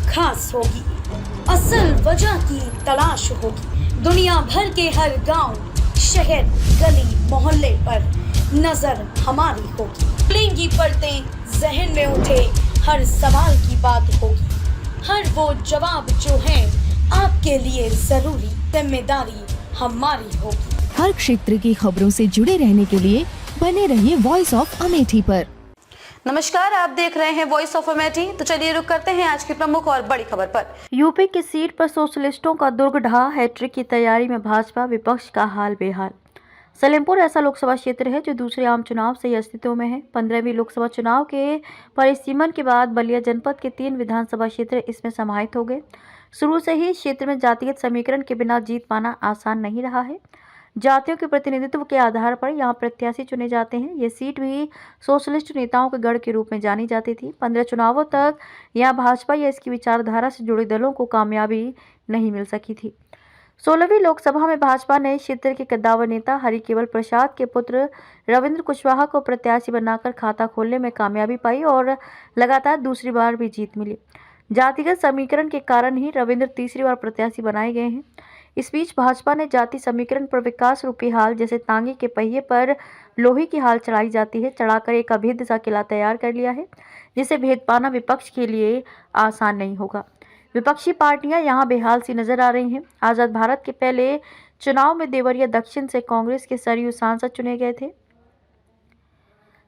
खास होगी, असल वजह की तलाश होगी। दुनिया भर के हर गांव, शहर, गली मोहल्ले पर नजर हमारी होगी। खुलेंगी पर्दें, जहन में उठे हर सवाल की बात होगी। हर वो जवाब जो है आपके लिए जरूरी, जिम्मेदारी हमारी होगी। हर क्षेत्र की खबरों से जुड़े रहने के लिए बने रहिए वॉइस ऑफ अमेठी पर। नमस्कार, आप देख रहे हैं वॉइस ऑफ अमेठी। तो चलिए रुक करते हैं आज की प्रमुख और बड़ी खबर पर। यूपी की सीट पर सोशलिस्टों का दुर्ग ढहा, हैट्रिक की तैयारी में भाजपा, विपक्ष का हाल बेहाल। सलेमपुर ऐसा लोकसभा क्षेत्र है जो दूसरे आम चुनाव से ही अस्तित्व में है। 15वीं लोकसभा चुनाव के परिसीमन के बाद बलिया जनपद के 3 विधानसभा क्षेत्र इसमें समाहित हो गए। शुरू से ही क्षेत्र में जातिगत समीकरण के बिना जीत पाना आसान नहीं रहा है। जातियों के प्रतिनिधित्व के आधार पर यहाँ प्रत्याशी चुने जाते हैं। ये सीट भी सोशलिस्ट नेताओं के गढ़ के रूप में जानी जाती थी। 15 चुनावों तक यहाँ भाजपा या इसकी विचारधारा से जुड़े दलों को कामयाबी नहीं मिल सकी थी। 16वीं लोकसभा में भाजपा ने क्षेत्र के कद्दावर नेता हरिकेवल प्रसाद के पुत्र रविंद्र कुशवाहा को प्रत्याशी बनाकर खाता खोलने में कामयाबी पाई और लगातार दूसरी बार भी जीत मिली। जातिगत समीकरण के कारण ही रविंद्र तीसरी बार प्रत्याशी बनाए गए हैं। इस बीच भाजपा ने जाति समीकरण पर विकास रूपी हाल, जैसे तांगे के पहिए पर लोहे की हाल चढ़ाई जाती है, चढ़ाकर एक अभेद्य सा किला तैयार कर लिया है, जिसे भेद पाना विपक्ष के लिए आसान नहीं होगा। विपक्षी पार्टियां यहां बेहाल सी नजर आ रही हैं। आजाद भारत के पहले चुनाव में देवरिया दक्षिण से कांग्रेस के सरयू सांसद चुने गए थे।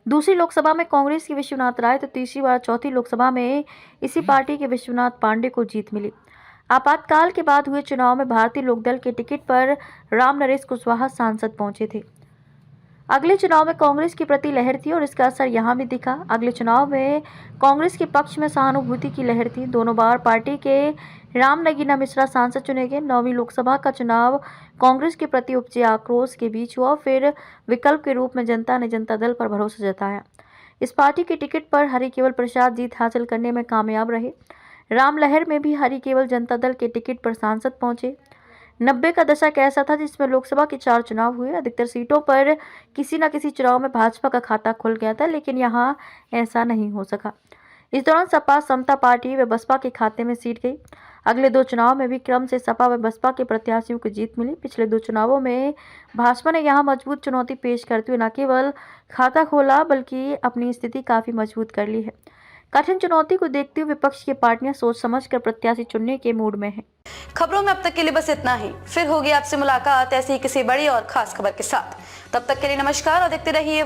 दूसरी लोकसभा में कांग्रेस के विश्वनाथ राय तो तीसरी बार चौथी लोकसभा में इसी पार्टी के विश्वनाथ पांडे को जीत मिली। आपातकाल के बाद हुए चुनाव में भारतीय लोकदल के टिकट पर राम नरेश कुशवाहा सांसद पहुंचे थे। अगले चुनाव में कांग्रेस की प्रति लहर थी और इसका असर यहां भी दिखा। अगले चुनाव में कांग्रेस के पक्ष में सहानुभूति की लहर थी। दोनों बार पार्टी के राम नगीना मिश्रा सांसद चुने गए। 9वीं लोकसभा का चुनाव कांग्रेस के प्रति उपजे आक्रोश के बीच हुआ। फिर विकल्प के रूप में जनता ने जनता दल पर भरोसा जताया। इस पार्टी के टिकट पर हरिकेवल प्रसाद जीत हासिल करने में कामयाब रहे। राम लहर में भी हरिकेवल जनता दल के टिकट पर सांसद पहुंचे। 90 का दशक ऐसा था जिसमें लोकसभा के 4 चुनाव हुए। अधिकतर सीटों पर किसी न किसी चुनाव में भाजपा का खाता खुल गया था, लेकिन यहाँ ऐसा नहीं हो सका। इस दौरान सपा, समता पार्टी व बसपा के खाते में सीट गई। अगले 2 चुनाव में भी क्रम से सपा व बसपा के प्रत्याशियों को जीत मिली। पिछले 2 चुनावों में भाजपा ने यहाँ मजबूत चुनौती पेश करते हुए न केवल खाता खोला बल्कि अपनी स्थिति काफी मजबूत कर ली है। कठिन चुनौती को देखते हुए विपक्ष की पार्टियां सोच समझकर प्रत्याशी चुनने के मूड में हैं। खबरों में अब तक के लिए बस इतना ही। फिर होगी आपसे मुलाकात ऐसी ही किसी बड़ी और खास खबर के साथ। तब तक के लिए नमस्कार और देखते रहिए